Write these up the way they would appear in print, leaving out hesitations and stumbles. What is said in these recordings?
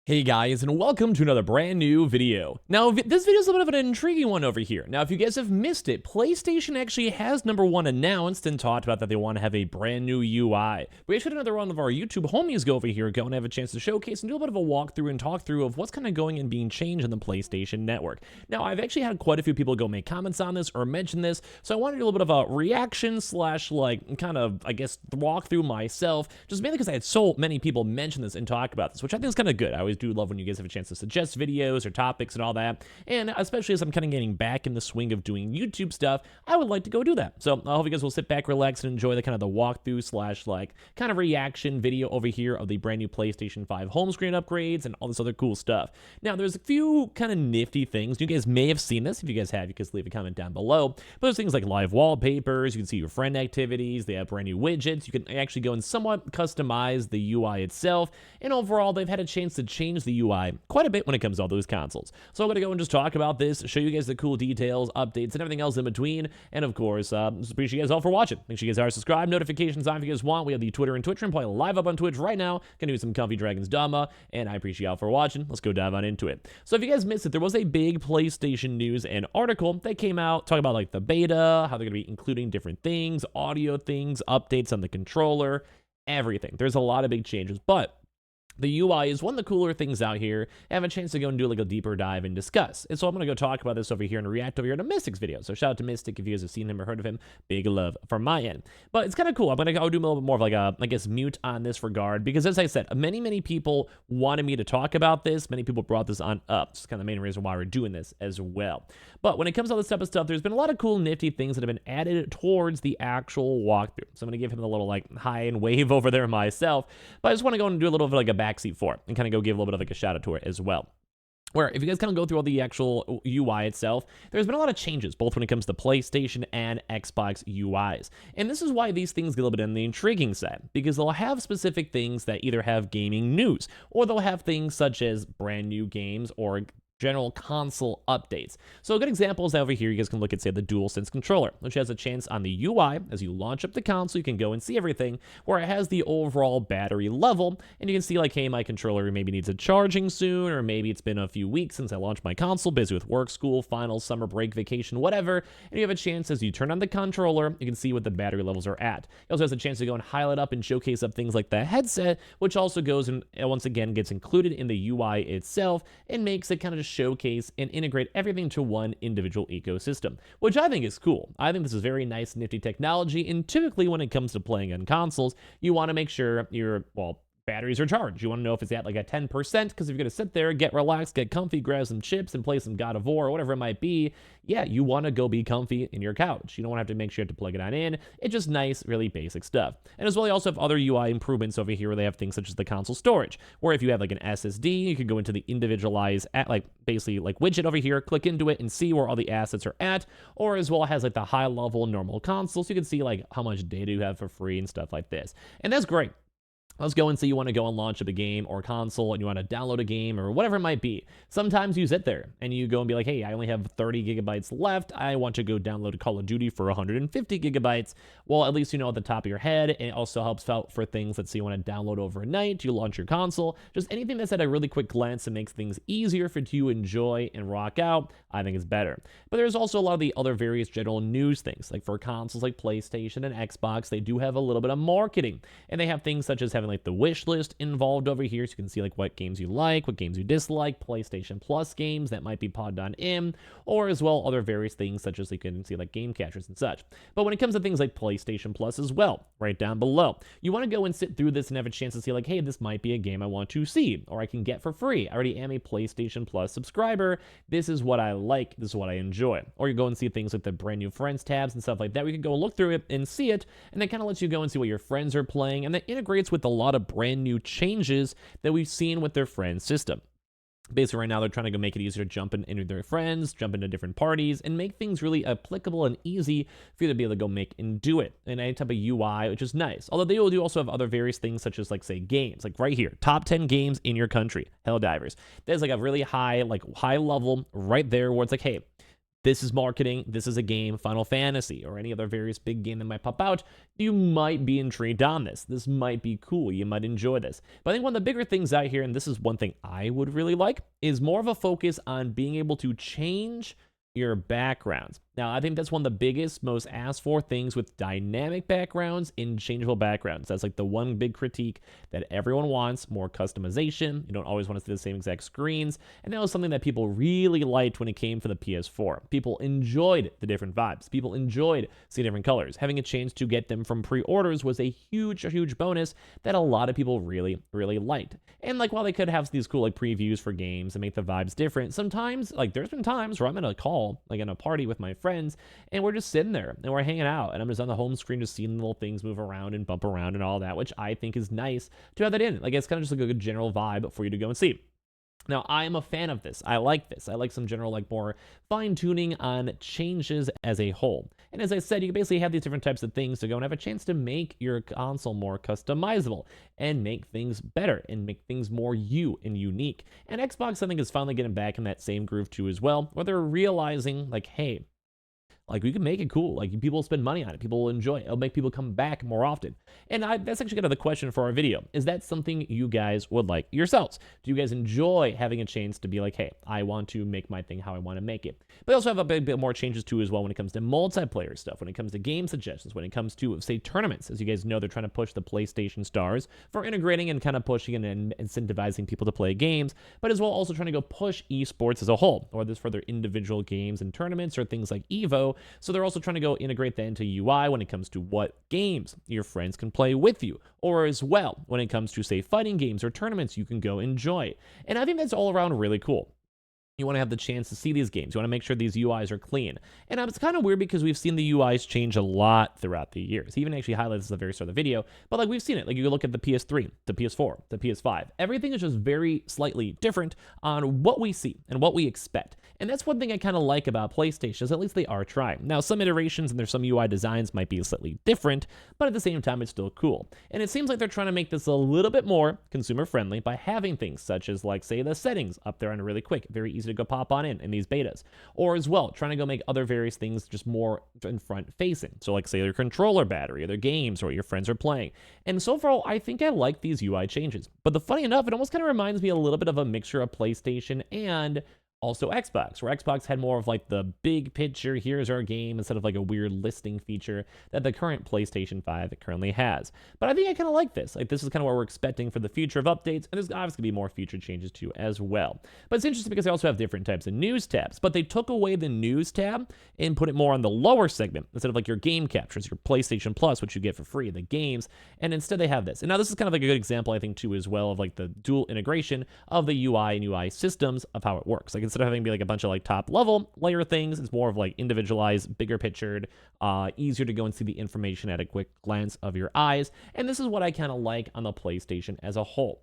Hey guys, and welcome to another brand new video. Now, this video is a bit of an intriguing one over here. Now, if you guys have missed it, PlayStation actually has #1 announced and talked about that they want to have a brand new UI. We actually had another one of our YouTube homies go over here, go and have a chance to showcase and do a bit of a walkthrough and talk through of what's kind of going and being changed in the PlayStation network. Now, I've actually had quite a few people go make comments on this or mention this, so I wanted to do a little bit of a reaction slash kind of, I guess, walkthrough myself, just mainly because I had so many people mention this and talk about this, which I think is kind of good. I always do love when you guys have a chance to suggest videos or topics and all that, and especially as I'm kind of getting back in the swing of doing YouTube stuff, I would like to go do that. So I hope you guys will sit back, relax, and enjoy the kind of the walkthrough slash kind of reaction video over here of the brand new PlayStation 5 home screen upgrades and all this other cool stuff. Now, there's a few kind of nifty things. You guys may have seen this. If you guys have, you can leave a comment down below. But there's things like live wallpapers. You can see your friend activities. They have brand new widgets. You can actually go and somewhat customize the UI itself. And overall, they've had a chance to change the UI quite a bit when it comes to all those consoles. So I'm going to go and just talk about this, show you guys the cool details, updates, and everything else in between. And of course, just appreciate you guys all for watching. Make sure you guys are subscribed, notifications on if you guys want. We have the Twitter and Twitch and play live up on Twitch right now. Gonna do some Comfy Dragons Dama, and I appreciate y'all for watching. Let's go dive on into it. So if you guys missed it, there was a big PlayStation news and article that came out talking about the beta, how they're gonna be including different things, audio things, updates on the controller, everything. There's a lot of big changes, but the UI is one of the cooler things out here. I have a chance to go and do a deeper dive and discuss. And so I'm going to go talk about this over here and react over here to Mystic's video. So shout out to Mystic if you guys have seen him or heard of him. Big love from my end. But it's kind of cool. I'm going to go do a little bit more of a, I guess, mute on this regard. Because as I said, many people wanted me to talk about this. Many people brought this on up. It's kind of the main reason why we're doing this as well. But when it comes to all this type of stuff, there's been a lot of cool nifty things that have been added towards the actual walkthrough. So I'm going to give him a little high and wave over there myself. But I just want to go and do a little bit of a backseat for it and kind of go give a little bit of a shout out to it as well. Where if you guys kind of go through all the actual UI itself, there's been a lot of changes, both when it comes to PlayStation and Xbox UIs. And this is why these things get a little bit on the intriguing side, because they'll have specific things that either have gaming news, or they'll have things such as brand new games or general console updates. So a good example is over here, you guys can look at, say, the DualSense controller, which has a chance on the UI, as you launch up the console, you can go and see everything, where it has the overall battery level, and you can see hey, my controller maybe needs a charging soon, or maybe it's been a few weeks since I launched my console, busy with work, school, finals, summer break, vacation, whatever, and you have a chance as you turn on the controller, you can see what the battery levels are at. It also has a chance to go and highlight up and showcase up things like the headset, which also goes and once again gets included in the UI itself, and makes it kind of just showcase and integrate everything to one individual ecosystem, which I think is cool. I think this is very nice, nifty technology, and typically when it comes to playing on consoles, you want to make sure your, batteries are charged. You want to know if it's at a 10%, because if you're going to sit there, get relaxed, get comfy, grab some chips, and play some God of War or whatever it might be, yeah, you want to go be comfy in your couch. You don't want to have to make sure to plug it on in. It's just nice, really basic stuff. And as well, you also have other UI improvements over here where they have things such as the console storage, where if you have an SSD, you can go into the individualized, basically widget over here, click into it and see where all the assets are at, or as well has the high level normal console, so you can see how much data you have for free and stuff like this. And that's great. Let's go and say you want to go and launch up a game or console and you want to download a game or whatever it might be. Sometimes you sit there and you go and be like, hey, I only have 30 gigabytes left. I want to go download a Call of Duty for 150 gigabytes. Well, at least you know at the top of your head. And it also helps out for things, let's say you want to download overnight, you launch your console, just anything that's at a really quick glance and makes things easier for you to enjoy and rock out, I think is better. But there's also a lot of the other various general news things, like for consoles like PlayStation and Xbox, they do have a little bit of marketing. And they have things such as having the wish list involved over here, so you can see what games you like, what games you dislike, PlayStation Plus games that might be podded on in, or as well other various things such as you can see game catchers and such. But when it comes to things like PlayStation Plus as well, right down below, you want to go and sit through this and have a chance to see hey, this might be a game I want to see, or I can get for free. I already am a PlayStation Plus subscriber. This is what I like. This is what I enjoy. Or you go and see things like the brand new friends tabs and stuff like that. We can go and look through it and see it, and that kind of lets you go and see what your friends are playing, and that integrates with a lot of brand new changes that we've seen with their friend system. Basically, right now, they're trying to go make it easier to jump into their friends, jump into different parties, and make things really applicable and easy for you to be able to go make and do it in any type of UI, which is nice. Although they do also have other various things such as, say, games. Right here, top 10 games in your country, Helldivers. There's a really high level right there where it's hey, this is marketing, this is a game, Final Fantasy, or any other various big game that might pop out, you might be intrigued on this. This might be cool. You might enjoy this. But I think one of the bigger things out here, and this is one thing I would really like, is more of a focus on being able to change your backgrounds. Now, I think that's one of the biggest, most asked for things with dynamic backgrounds and changeable backgrounds. That's like the one big critique that everyone wants, more customization. You don't always want to see the same exact screens. And that was something that people really liked when it came for the PS4. People enjoyed the different vibes. People enjoyed seeing different colors. Having a chance to get them from pre-orders was a huge bonus that a lot of people really liked. And like while they could have these cool like previews for games and make the vibes different, sometimes like there's been times where I'm in a call, like in a party with my friends, and we're just sitting there and we're hanging out, and I'm just on the home screen just seeing little things move around and bump around and all that, which I think is nice to have that in. Like it's kind of just like a good general vibe for you to go and see. Now, I am a fan of this. I like this. I like some general, like more fine-tuning on changes as a whole. And as I said, you can basically have these different types of things to go and have a chance to make your console more customizable and make things better and make things more you and unique. And Xbox, I think, is finally getting back in that same groove too as well, where they're realizing, like, hey, like, we can make it cool. Like, people will spend money on it. People will enjoy it. It'll make people come back more often. And that's actually kind of the question for our video. Is that something you guys would like yourselves? Do you guys enjoy having a chance to be like, hey, I want to make my thing how I want to make it? But I also have a bit more changes too as well when it comes to multiplayer stuff, when it comes to game suggestions, when it comes to, say, tournaments. As you guys know, they're trying to push the PlayStation stars for integrating and kind of pushing and incentivizing people to play games, but as well also trying to go push esports as a whole, or this for their individual games and tournaments or things like Evo. So they're also trying to go integrate that into UI when it comes to what games your friends can play with you, or as well when it comes to, say, fighting games or tournaments you can go enjoy. And I think that's all around really cool. You want to have the chance to see these games. You want to make sure these UIs are clean. And it's kind of weird because we've seen the UIs change a lot throughout the years. He even actually highlights this at the very start of the video, but like we've seen it. Like you look at the PS3, the PS4, the PS5. Everything is just very slightly different on what we see and what we expect. And that's one thing I kind of like about PlayStation, is at least they are trying. Now, some iterations and there's some UI designs might be slightly different, but at the same time, it's still cool. And it seems like they're trying to make this a little bit more consumer friendly by having things such as, like, say, the settings up there on really quick, very easy to go pop on in these betas, or as well trying to go make other various things just more in front facing, so like say your controller battery or their games or what your friends are playing. And so far I think I like these UI changes, but the funny enough, it almost kind of reminds me a little bit of a mixture of PlayStation and also Xbox, where Xbox had more of like the big picture, here's our game, instead of like a weird listing feature that the current PlayStation 5 currently has. But I think I kind of like this. Like, this is kind of what we're expecting for the future of updates, and there's obviously going to be more future changes too as well. But it's interesting because they also have different types of news tabs, but they took away the news tab and put it more on the lower segment, instead of like your game captures, your PlayStation Plus, which you get for free, the games, and instead they have this. And now this is kind of like a good example, I think, too, as well, of like the dual integration of the UI and UI systems of how it works. Like, instead of having to be like a bunch of like top level layer things, it's more of like individualized, bigger pictured, easier to go and see the information at a quick glance of your eyes. And this is what I kind of like on the PlayStation as a whole.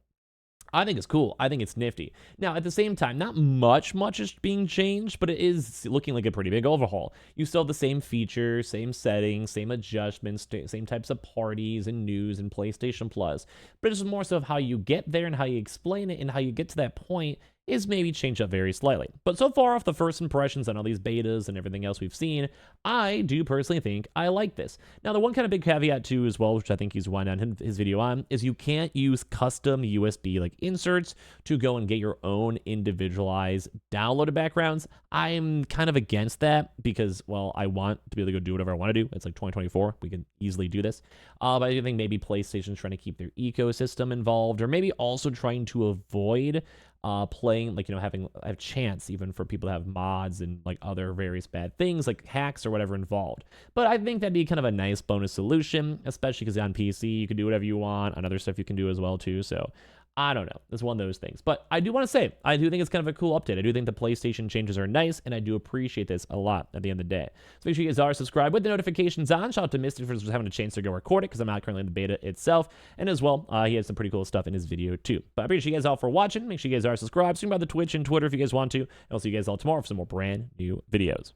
I think it's cool. I think it's nifty. Now, at the same time, not much is being changed, but it is looking like a pretty big overhaul. You still have the same features, same settings, same adjustments, same types of parties and news and PlayStation Plus. But it's more so of how you get there and how you explain it and how you get to that point is maybe changed up very slightly. But so far, off the first impressions on all these betas and everything else we've seen, I do personally think I like this. Now, the one kind of big caveat too as well, which I think he's winding down his video on, is you can't use custom USB like inserts to go and get your own individualized downloaded backgrounds. I'm kind of against that because, well, I want to be able to go do whatever I want to do. It's like 2024. We can easily do this. But I think maybe PlayStation's trying to keep their ecosystem involved, or maybe also trying to avoid playing, like, you know, having a chance even for people to have mods and like other various bad things like hacks or whatever involved. But I think that'd be kind of a nice bonus solution, especially because on PC you can do whatever you want, on other stuff you can do as well too. So I don't know. It's one of those things. But I do want to say, I do think it's kind of a cool update. I do think the PlayStation changes are nice, and I do appreciate this a lot at the end of the day. So make sure you guys are subscribed with the notifications on. Shout out to Mystic for just having a chance to go record it, because I'm not currently in the beta itself. And as well, he had some pretty cool stuff in his video too. But I appreciate you guys all for watching. Make sure you guys are subscribed. Stream by the Twitch and Twitter if you guys want to. And I'll see you guys all tomorrow for some more brand new videos.